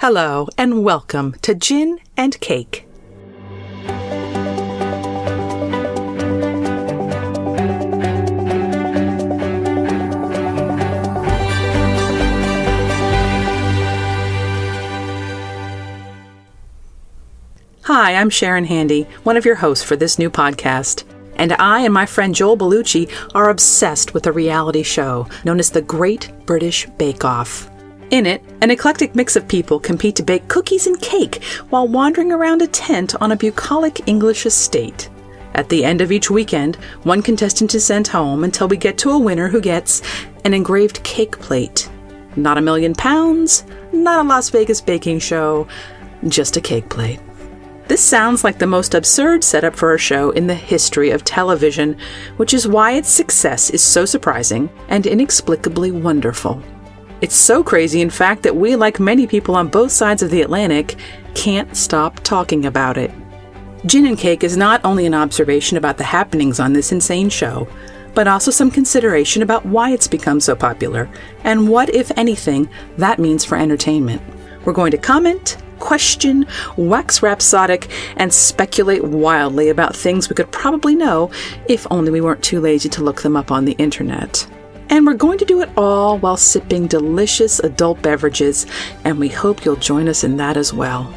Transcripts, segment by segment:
Hello, and welcome to Gin and Cake. Hi, I'm Sharon Handy, one of your hosts for this new podcast. And I and my friend Joel Bellucci are obsessed with a reality show known as the Great British Bake Off. In it, an eclectic mix of people compete to bake cookies and cake while wandering around a tent on a bucolic English estate. At the end of each weekend, one contestant is sent home until we get to a winner who gets an engraved cake plate. Not £1 million, not a Las Vegas baking show, just a cake plate. This sounds like the most absurd setup for a show in the history of television, which is why its success is so surprising and inexplicably wonderful. It's so crazy, in fact, that we, like many people on both sides of the Atlantic, can't stop talking about it. Gin and Cake is not only an observation about the happenings on this insane show, but also some consideration about why it's become so popular, and what, if anything, that means for entertainment. We're going to comment, question, wax rhapsodic, and speculate wildly about things we could probably know if only we weren't too lazy to look them up on the internet. And we're going to do it all while sipping delicious adult beverages, and we hope you'll join us in that as well.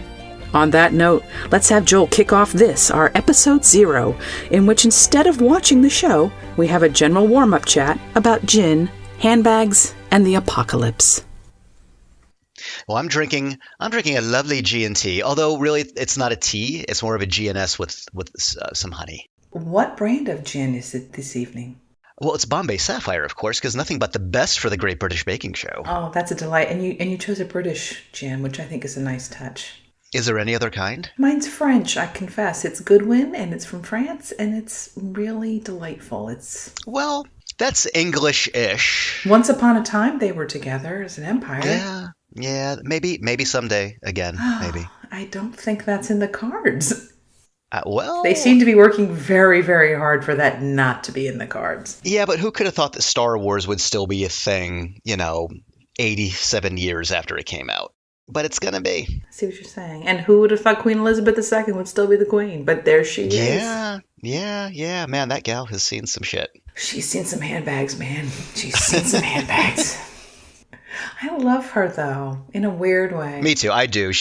On that note, let's have Joel kick off this, our episode 0, in which instead of watching the show, we have a general warm-up chat about gin, handbags, and the apocalypse. Well, I'm drinking a lovely G&T, although really it's not a tea, it's more of a GNS with some honey. What brand of gin is it this evening? Well, it's Bombay Sapphire, of course, because nothing but the best for the Great British Baking Show. Oh, that's a delight. And you chose a British gin, which I think is a nice touch. Is there any other kind? Mine's French, I confess. It's Goodwin, and it's from France, and it's really delightful. Well, that's English-ish. Once upon a time, they were together as an empire. Yeah, maybe someday again, maybe. I don't think that's in the cards. Well, they seem to be working very, very hard for that not to be in the cards. Yeah, but who could have thought that Star Wars would still be a thing, 87 years after it came out? But it's going to be. I see what you're saying. And who would have thought Queen Elizabeth II would still be the queen? But there she is. Yeah. Man, that gal has seen some shit. She's seen some handbags, man. She's seen some handbags. I love her, though, in a weird way. Me too. I do.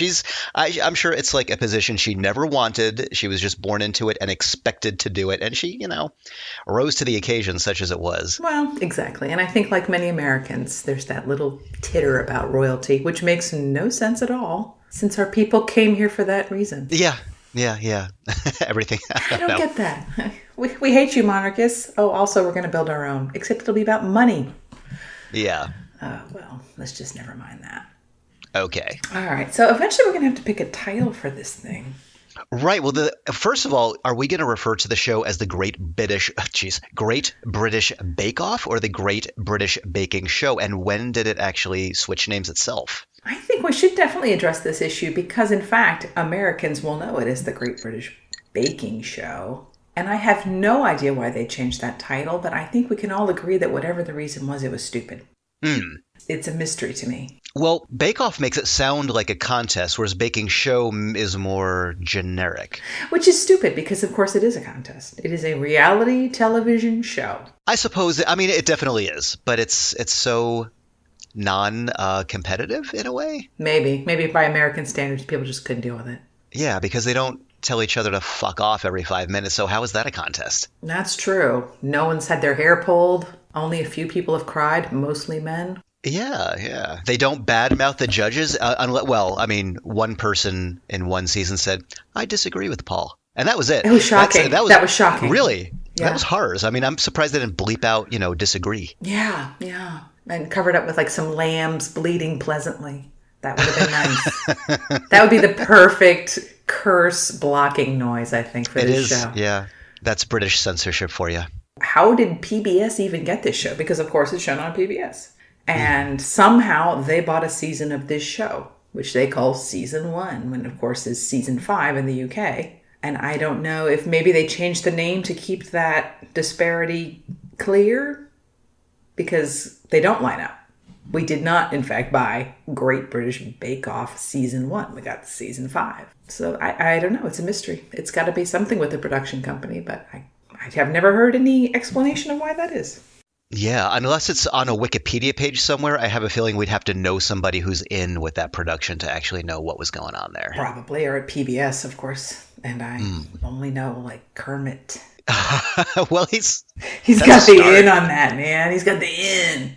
I'm sure it's like a position she never wanted. She was just born into it and expected to do it. And she, rose to the occasion, such as it was. Well, exactly. And I think like many Americans, there's that little titter about royalty, which makes no sense at all, since our people came here for that reason. Yeah. Everything. I don't get that. We hate you, monarchists. Oh, also, we're going to build our own, except it'll be about money. Yeah. Well, let's just never mind that. Okay. All right. So eventually we're going to have to pick a title for this thing. Right. Well, first of all, are we going to refer to the show as the Great British Bake Off or the Great British Baking Show? And when did it actually switch names itself? I think we should definitely address this issue because, in fact, Americans will know it as the Great British Baking Show. And I have no idea why they changed that title, but I think we can all agree that whatever the reason was, it was stupid. It's a mystery to me. Well, Bake Off makes it sound like a contest, whereas Baking Show is more generic. Which is stupid because, of course, it is a contest. It is a reality television show. I suppose, it definitely is, but it's so non-competitive in a way. Maybe by American standards, people just couldn't deal with it. Yeah, because they don't tell each other to fuck off every 5 minutes, so how is that a contest? That's true. No one's had their hair pulled. Only a few people have cried, mostly men. Yeah. They don't badmouth the judges. One person in one season said, I disagree with Paul. And that was it. It was shocking. That was shocking. Really? Yeah. That was harsh. I'm surprised they didn't bleep out, disagree. Yeah. And covered up with like some lambs bleating pleasantly. That would have been nice. That would be the perfect curse blocking noise, I think, for this show. Yeah. That's British censorship for you. How did PBS even get this show? Because, of course, it's shown on PBS. And somehow they bought a season of this show, which they call Season 1, when, of course, is Season 5 in the UK. And I don't know if maybe they changed the name to keep that disparity clear, because they don't line up. We did not, in fact, buy Great British Bake Off Season 1. We got Season 5. So I don't know. It's a mystery. It's got to be something with the production company, but I have never heard any explanation of why that is. Yeah, unless it's on a Wikipedia page somewhere, I have a feeling we'd have to know somebody who's in with that production to actually know what was going on there. Probably, or at PBS, of course. And I only know, like, Kermit. Well, he's got the in on that, man. He's got the in.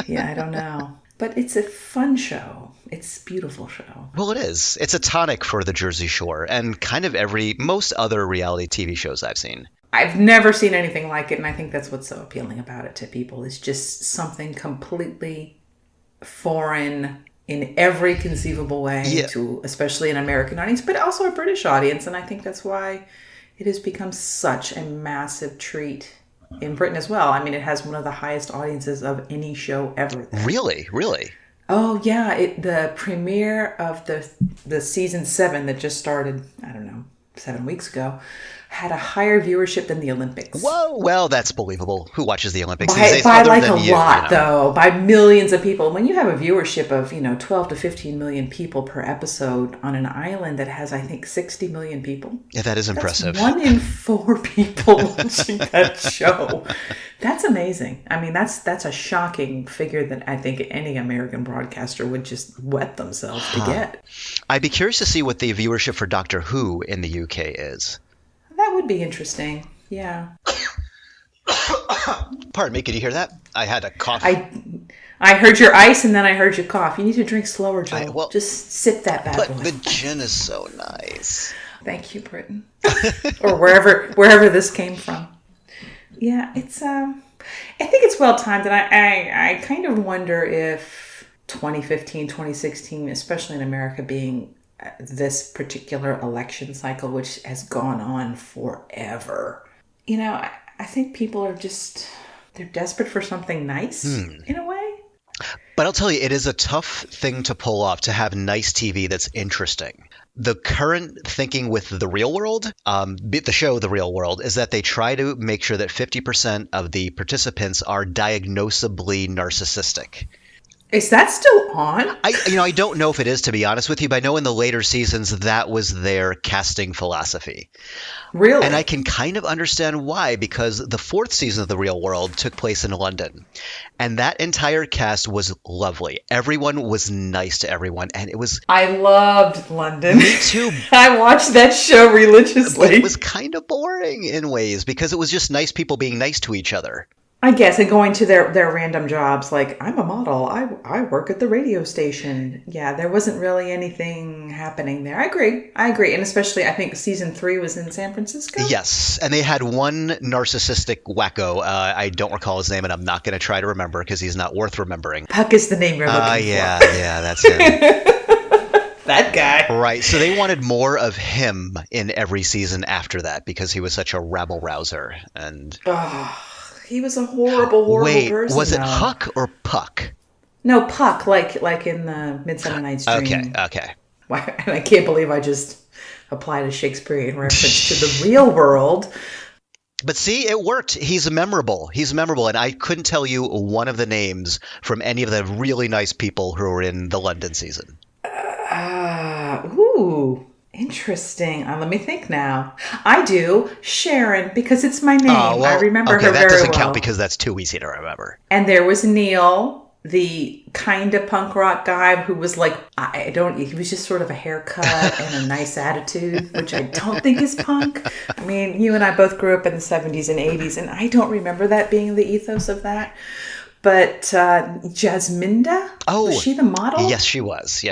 Yeah, I don't know. But it's a fun show. It's a beautiful show. Well, it is. It's a tonic for the Jersey Shore and kind of most other reality TV shows I've seen. I've never seen anything like it, and I think that's what's so appealing about it to people. It's just something completely foreign in every conceivable way to especially an American audience, but also a British audience. And I think that's why it has become such a massive treat in Britain as well. I mean, it has one of the highest audiences of any show ever. Really? Oh, yeah. The premiere of the season 7 that just started, I don't know, 7 weeks ago, had a higher viewership than the Olympics. Whoa, well, that's believable. Who watches the Olympics by, these days? By like a lot, though. By millions of people. When you have a viewership of, 12 to 15 million people per episode on an island that has, I think, 60 million people. Yeah, that is impressive. That's 1 in 4 people watching that show. That's amazing. I mean, that's a shocking figure that I think any American broadcaster would just wet themselves to get. I'd be curious to see what the viewership for Doctor Who in the UK is. That would be interesting. Yeah. Pardon me, could you hear that? I had a cough. I heard your ice and then I heard you cough. You need to drink slower, Joel. Just sip that bad boy. But the gin is so nice. Thank you, Britain. Or wherever this came from. Yeah, it's I think it's well timed, and I kind of wonder if 2015, 2016, especially in America being this particular election cycle, which has gone on forever. I think people are they're desperate for something nice in a way. But I'll tell you, it is a tough thing to pull off, to have nice TV that's interesting. The current thinking with The Real World, the show The Real World, is that they try to make sure that 50% of the participants are diagnosably narcissistic. Is that still on? I don't know if it is, to be honest with you, but I know in the later seasons that was their casting philosophy. Really? And I can kind of understand why, because the 4th season of The Real World took place in London. And that entire cast was lovely. Everyone was nice to everyone. And it was... I loved London. Me too. I watched that show religiously. But it was kind of boring in ways, because it was just nice people being nice to each other. I guess, and going to their random jobs, like, I'm a model, I work at the radio station. Yeah, there wasn't really anything happening there. I agree. And especially, I think season 3 was in San Francisco? Yes, and they had one narcissistic wacko. I don't recall his name, and I'm not going to try to remember, because he's not worth remembering. Puck is the name you're looking for. Yeah, that's him. That guy. Right, so they wanted more of him in every season after that, because he was such a rabble-rouser. And... He was a horrible person. Was it Huck or Puck? No, Puck, like in the Midsummer Night's Dream. Okay. And I can't believe I just applied a Shakespearean reference to The Real World. But see, it worked. He's memorable, and I couldn't tell you one of the names from any of the really nice people who were in the London season. Interesting. Let me think now. I do. Sharon, because it's my name. I remember her very well. That doesn't count because that's too easy to remember. And there was Neil, the kind of punk rock guy who was like, he was just sort of a haircut and a nice attitude, which I don't think is punk. I mean, you and I both grew up in the 70s and 80s, and I don't remember that being the ethos of that. But Jasminda? Was she the model? Yes, she was.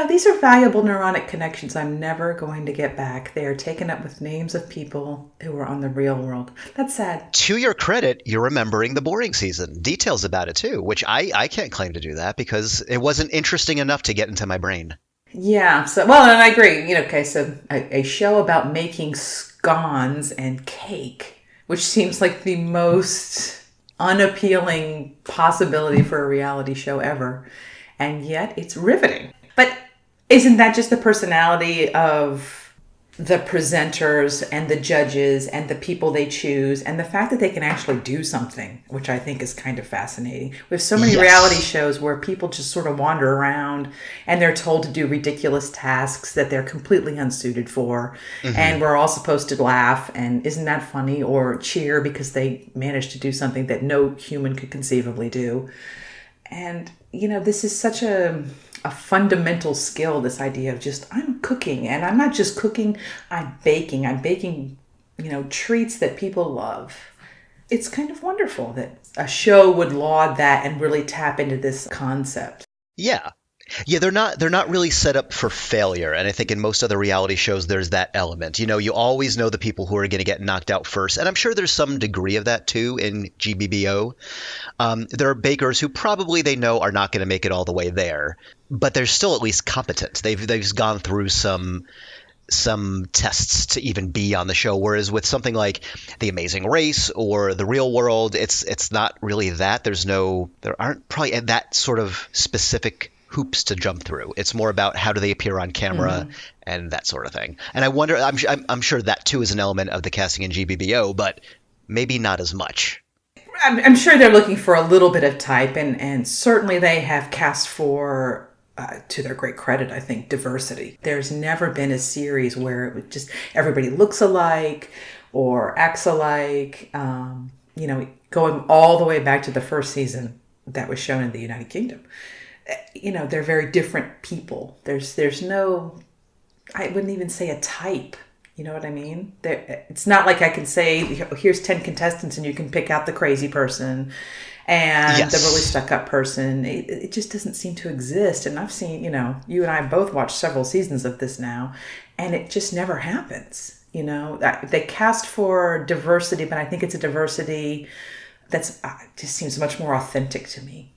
These are valuable neuronic connections I'm never going to get back. They are taken up with names of people who were on The Real World. That's sad. To your credit, you're remembering the boring season. Details about it, too, which I can't claim to do that because it wasn't interesting enough to get into my brain. Yeah. And I agree. So a show about making scones and cake, which seems like the most unappealing possibility for a reality show ever. And yet it's riveting. But isn't that just the personality of the presenters and the judges and the people they choose, and the fact that they can actually do something, which I think is kind of fascinating. We have so many reality shows where people just sort of wander around and they're told to do ridiculous tasks that they're completely unsuited for. And we're all supposed to laugh and isn't that funny, or cheer because they managed to do something that no human could conceivably do. And, this is such a fundamental skill, this idea of just, I'm cooking, and I'm not just cooking, I'm baking. I'm baking, treats that people love. It's kind of wonderful that a show would laud that and really tap into this concept. Yeah. Yeah, they're not really set up for failure. And I think in most other reality shows, there's that element. You always know the people who are going to get knocked out first. And I'm sure there's some degree of that, too, in GBBO. There are bakers who probably they know are not going to make it all the way there. But they're still at least competent. They've gone through some tests to even be on the show. Whereas with something like The Amazing Race or The Real World, it's not really that. There aren't probably that sort of specific hoops to jump through. It's more about how do they appear on camera and that sort of thing. And I wonder, I'm sure that too is an element of the casting in GBBO, but maybe not as much. I'm sure they're looking for a little bit of type, and certainly they have cast for, to their great credit, I think, diversity. There's never been a series where it would just everybody looks alike or acts alike. Going all the way back to the first season that was shown in the United Kingdom. They're very different people. There's no, I wouldn't even say a type. You know what I mean? It's not like I can say, here's 10 contestants and you can pick out the crazy person and the really stuck up person. It just doesn't seem to exist. And I've seen, you and I both watched several seasons of this now, and it just never happens. They cast for diversity, but I think it's a diversity that's just seems much more authentic to me.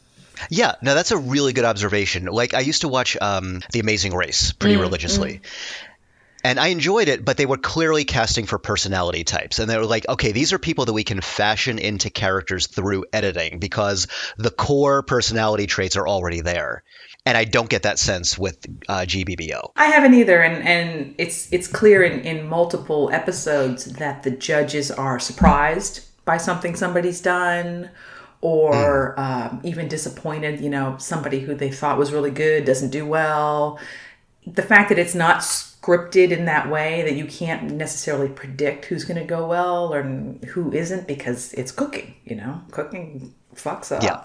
Yeah, no, that's a really good observation. Like, I used to watch The Amazing Race pretty religiously. And I enjoyed it, but they were clearly casting for personality types. And they were like, okay, these are people that we can fashion into characters through editing because the core personality traits are already there. And I don't get that sense with GBBO. I haven't either. And it's clear in multiple episodes that the judges are surprised by something somebody's done, or even disappointed, somebody who they thought was really good doesn't do well. The fact that it's not scripted in that way, that you can't necessarily predict who's going to go well or who isn't, because it's cooking, cooking fucks up. Yeah.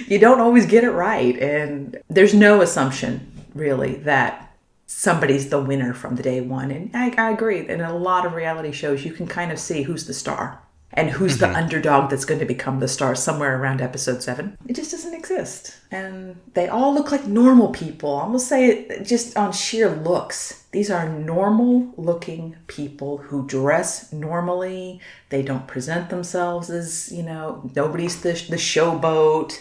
You don't always get it right. And there's no assumption really that somebody's the winner from the day one. And I agree. In a lot of reality shows, you can kind of see who's the star and who's the underdog that's going to become the star somewhere around episode 7. It just doesn't exist. And they all look like normal people. I'm going to say it just on sheer looks. These are normal looking people who dress normally. They don't present themselves as, nobody's the showboat.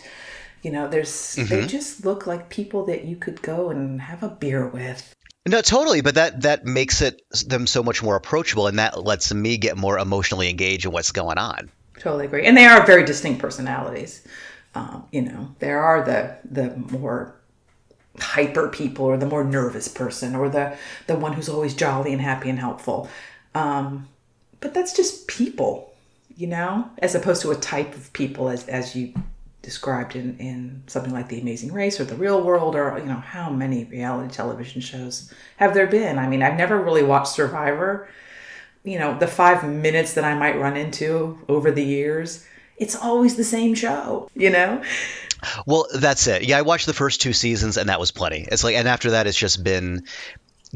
They just look like people that you could go and have a beer with. No, totally. But that makes them so much more approachable, and that lets me get more emotionally engaged in what's going on. Totally agree. And they are very distinct personalities. There are the more hyper people, or the more nervous person, or the one who's always jolly and happy and helpful. But that's just people, as opposed to a type of people as you described in something like The Amazing Race or The Real World, or how many reality television shows have there been? I mean, I've never really watched Survivor. The 5 minutes that I might run into over the years, it's always the same show, Well, that's it. Yeah, I watched the first 2 seasons and that was plenty. It's like, and after that, it's just been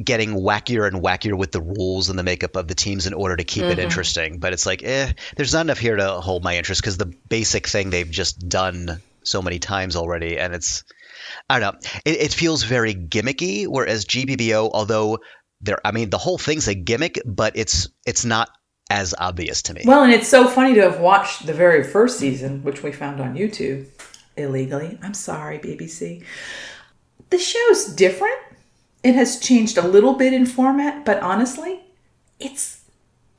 getting wackier and wackier with the rules and the makeup of the teams in order to keep it interesting. But it's like, there's not enough here to hold my interest, because the basic thing they've just done so many times already. And I don't know, it feels very gimmicky, whereas GBBO, although the whole thing's a gimmick, but it's not as obvious to me. Well, and it's so funny to have watched the very first season, which we found on YouTube illegally. I'm sorry, BBC. The show's different. It has changed a little bit in format, but honestly, it's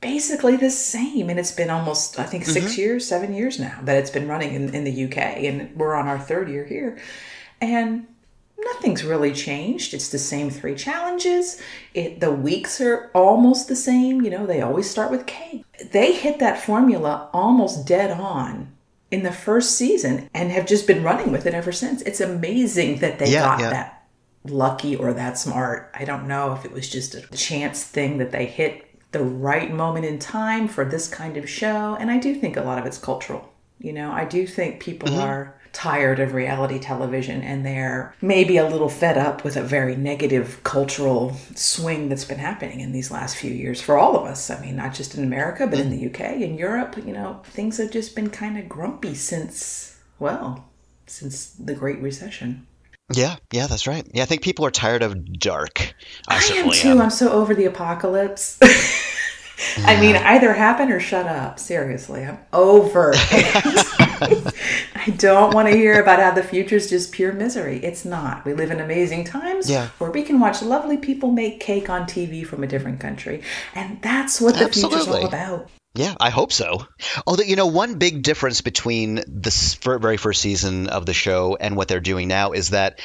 basically the same. And it's been almost, I think, 7 years now that it's been running in the UK. And we're on our 3rd year here. And Nothing's really changed. It's the same 3 challenges. The weeks are almost the same. They always start with cake. They hit that formula almost dead on in the first season and have just been running with it ever since. It's amazing that they got that lucky or that smart. I don't know if it was just a chance thing that they hit the right moment in time for this kind of show. And I do think a lot of it's cultural. I do think people are tired of reality television and they're maybe a little fed up with a very negative cultural swing that's been happening in these last few years for all of us. I mean, not just in America, but in the UK and Europe, things have just been kind of grumpy since the Great Recession. Yeah, that's right. Yeah, I think people are tired of dark. I am too. I'm so over the apocalypse. I mean, either happen or shut up. Seriously, I'm over it. I don't want to hear about how the future's just pure misery. It's not. We live in amazing times where we can watch lovely people make cake on TV from a different country. And that's what the future's all about. Yeah, I hope so. Although, one big difference between the very first season of the show and what they're doing now is that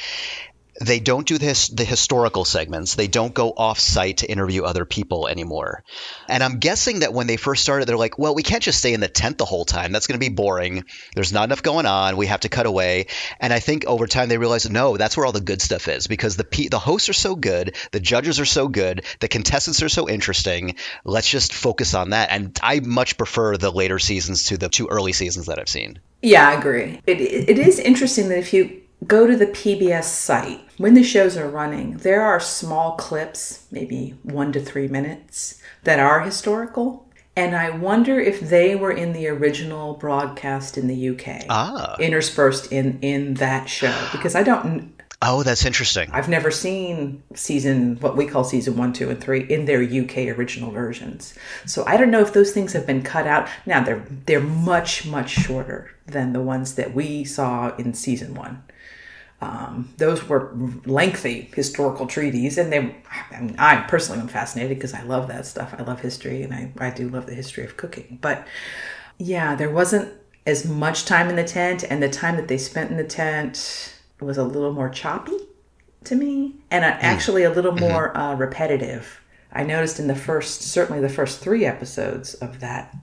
they don't do the historical segments. They don't go off-site to interview other people anymore. And I'm guessing that when they first started, they're like, well, we can't just stay in the tent the whole time. That's going to be boring. There's not enough going on. We have to cut away. And I think over time they realized, no, that's where all the good stuff is, because the hosts are so good. The judges are so good. The contestants are so interesting. Let's just focus on that. And I much prefer the later seasons to the 2 early seasons that I've seen. Yeah, I agree. It is interesting that if you go to the PBS site, when the shows are running, there are small clips, maybe 1 to 3 minutes, that are historical. And I wonder if they were in the original broadcast in the UK, interspersed in that show. Because I don't... Oh, that's interesting. I've never seen what we call season 1, 2, and 3 in their UK original versions. So I don't know if those things have been cut out. Now, they're much, much shorter than the ones that we saw in season 1. Those were lengthy historical treaties, and I personally am fascinated because I love that stuff. I love history, and I do love the history of cooking. But yeah, there wasn't as much time in the tent, and the time that they spent in the tent was a little more choppy to me, and actually a little more repetitive. I noticed certainly the first 3 episodes of that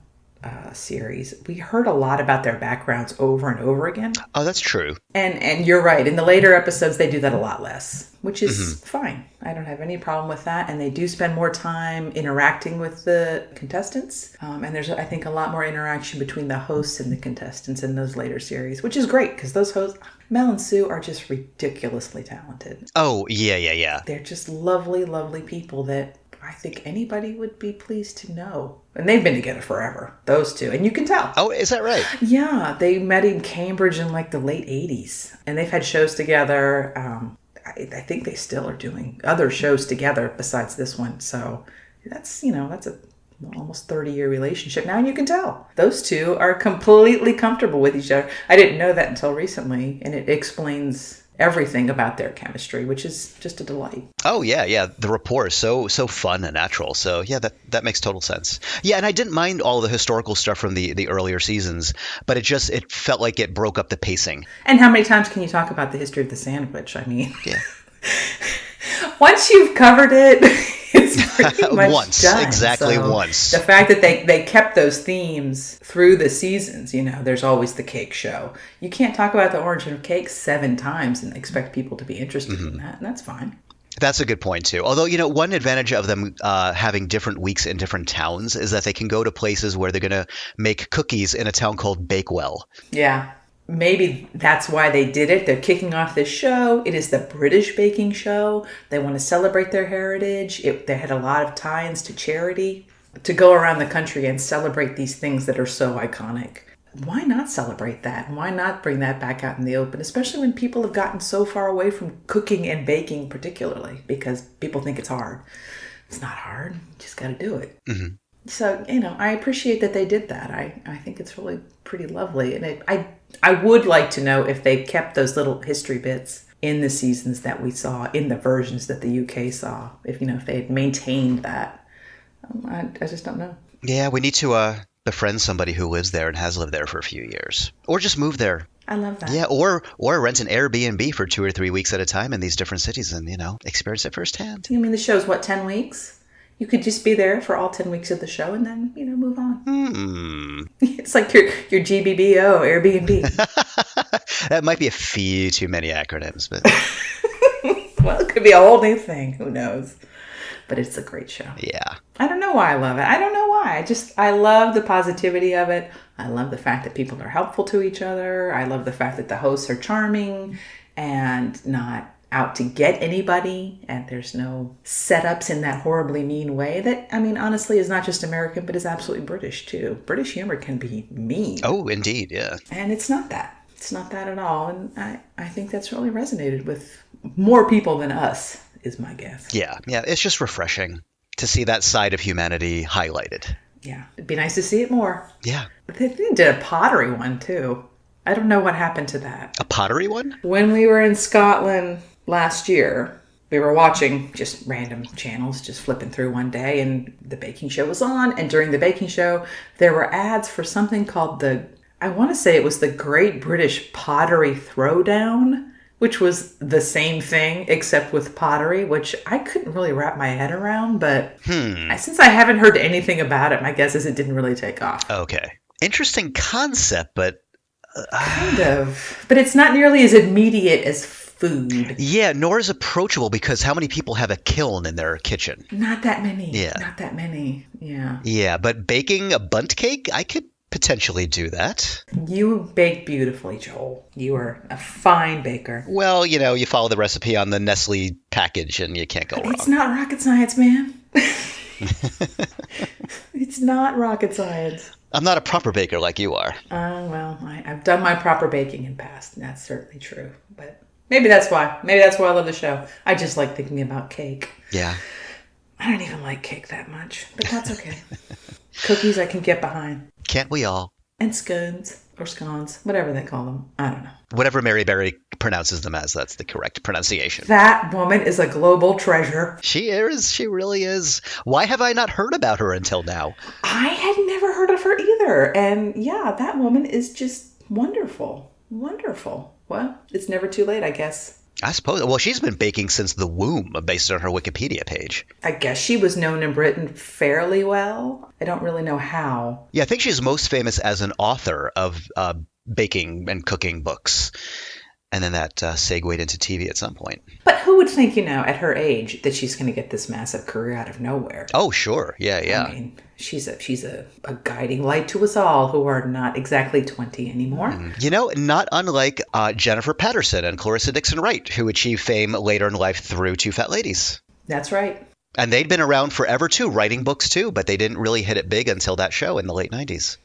series, we heard a lot about their backgrounds over and over again. Oh, that's true. And you're right. In the later episodes, they do that a lot less, which is fine. I don't have any problem with that. And they do spend more time interacting with the contestants. And there's, I think, a lot more interaction between the hosts and the contestants in those later series, which is great because those hosts, Mel and Sue, are just ridiculously talented. Oh, yeah. They're just lovely, lovely people that I think anybody would be pleased to know. And they've been together forever, those two. And you can tell. Oh, is that right? Yeah. They met in Cambridge in like the late 80s. And they've had shows together. I think they still are doing other shows together besides this one. So that's a almost 30-year relationship now. And you can tell. Those two are completely comfortable with each other. I didn't know that until recently. And it explains everything about their chemistry, which is just a delight. Oh, yeah. The rapport is so fun and natural. So, yeah, that makes total sense. Yeah, and I didn't mind all the historical stuff from the earlier seasons, but it felt like it broke up the pacing. And how many times can you talk about the history of the sandwich? I mean, yeah. Once you've covered it, it's pretty much once, done. exactly so once. The fact that they kept those themes through the seasons, there's always the cake show. You can't talk about the origin of cake 7 times and expect people to be interested in that, and that's fine. That's a good point, too. Although, one advantage of them having different weeks in different towns is that they can go to places where they're going to make cookies in a town called Bakewell. Yeah. Maybe that's why they did it. They're kicking off this show. It is the British baking show. They want to celebrate their heritage. They had a lot of tie-ins to charity to go around the country and celebrate these things that are so iconic. Why not celebrate that? Why not bring that back out in the open? Especially when people have gotten so far away from cooking and baking particularly because people think it's hard. It's not hard. You just got to do it. Mm-hmm. So, I appreciate that they did that. I think it's really pretty lovely. And I would like to know if they kept those little history bits in the seasons that we saw, in the versions that the UK saw. If they had maintained that. I just don't know. Yeah, we need to befriend somebody who lives there and has lived there for a few years. Or just move there. I love that. Yeah, or rent an Airbnb for 2 or 3 weeks at a time in these different cities and, experience it firsthand. You mean the show's, 10 weeks? You could just be there for all 10 weeks of the show and then, move on. It's like your GBBO, Airbnb. That might be a few too many acronyms, but... Well, it could be a whole new thing. Who knows? But it's a great show. Yeah. I don't know why I love it. I don't know why. I love the positivity of it. I love the fact that people are helpful to each other. I love the fact that the hosts are charming and not out to get anybody. And there's no setups in that horribly mean way that, honestly is not just American, but is absolutely British too. British humor can be mean. Oh, indeed, yeah. And it's not that. It's not that at all. And I think that's really resonated with more people than us, is my guess. Yeah. It's just refreshing to see that side of humanity highlighted. Yeah. It'd be nice to see it more. Yeah. They did a pottery one, too. I don't know what happened to that. A pottery one? When we were in Scotland last year, we were watching just random channels, just flipping through one day, and the baking show was on. And during the baking show, there were ads for something called I want to say it was the Great British Pottery Throwdown, which was the same thing except with pottery, which I couldn't really wrap my head around. But since I haven't heard anything about it, my guess is it didn't really take off. Okay. Interesting concept, but... Kind of. But it's not nearly as immediate as food. Yeah, nor as approachable, because how many people have a kiln in their kitchen? Not that many. Yeah. Not that many. Yeah. Yeah, but baking a bundt cake, I could potentially do that. You bake beautifully, Joel. You are a fine baker. Well, you follow the recipe on the Nestle package and you can't go wrong. It's not rocket science, man. It's not rocket science. I'm not a proper baker like you are. Well, I've done my proper baking in past, and that's certainly true. But maybe that's why. Maybe that's why I love the show. I just like thinking about cake. Yeah. I don't even like cake that much, but that's okay. Cookies I can get behind. Can't we all? And scones, or scones, whatever they call them. I don't know. Whatever Mary Berry pronounces them as, that's the correct pronunciation. That woman is a global treasure. She is. She really is. Why have I not heard about her until now? I had never heard of her either. And yeah, that woman is just wonderful. Wonderful. Well, it's never too late, I guess. I suppose. Well, she's been baking since the womb, based on her Wikipedia page. I guess she was known in Britain fairly well. I don't really know how. Yeah, I think she's most famous as an author of baking and cooking books. And then that segued into TV at some point. But who would think, at her age, that she's going to get this massive career out of nowhere? Oh, sure. Yeah. I mean, she's a guiding light to us all who are not exactly 20 anymore. Not unlike Jennifer Patterson and Clarissa Dixon Wright, who achieved fame later in life through Two Fat Ladies. That's right. And they'd been around forever, too, writing books, too, but they didn't really hit it big until that show in the late 90s.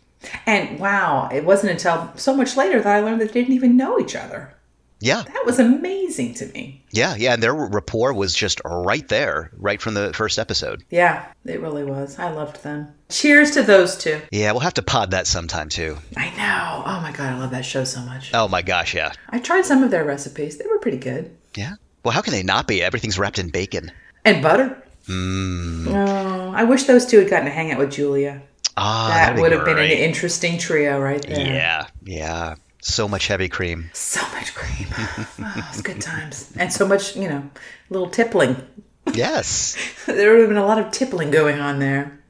And wow, it wasn't until so much later that I learned that they didn't even know each other. Yeah. That was amazing to me. Yeah, and their rapport was just right there, right from the first episode. Yeah, it really was. I loved them. Cheers to those two. Yeah, we'll have to pod that sometime, too. I know. Oh my God, I love that show so much. Oh my gosh, yeah. I tried some of their recipes. They were pretty good. Yeah? Well, how can they not be? Everything's wrapped in bacon. And butter. Oh, I wish those two had gotten to hang out with Julia. That would have been an interesting trio right there. Yeah. So much heavy cream. So much cream. Oh, it's good times. And so much, little tippling. Yes. There would have been a lot of tippling going on there.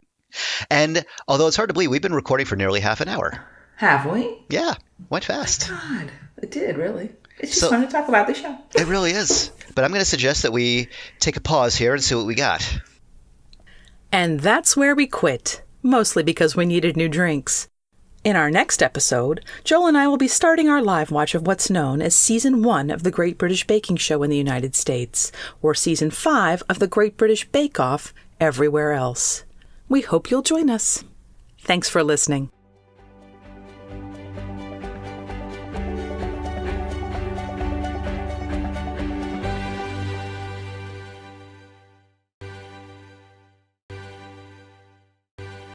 And although it's hard to believe, we've been recording for nearly half an hour. Have we? Yeah. Went fast. God, it did, really. It's just fun to talk about the show. It really is. But I'm going to suggest that we take a pause here and see what we got. And that's where we quit. Mostly because we needed new drinks. In our next episode, Joel and I will be starting our live watch of what's known as Season 1 of the Great British Baking Show in the United States, or Season 5 of the Great British Bake Off everywhere else. We hope you'll join us. Thanks for listening.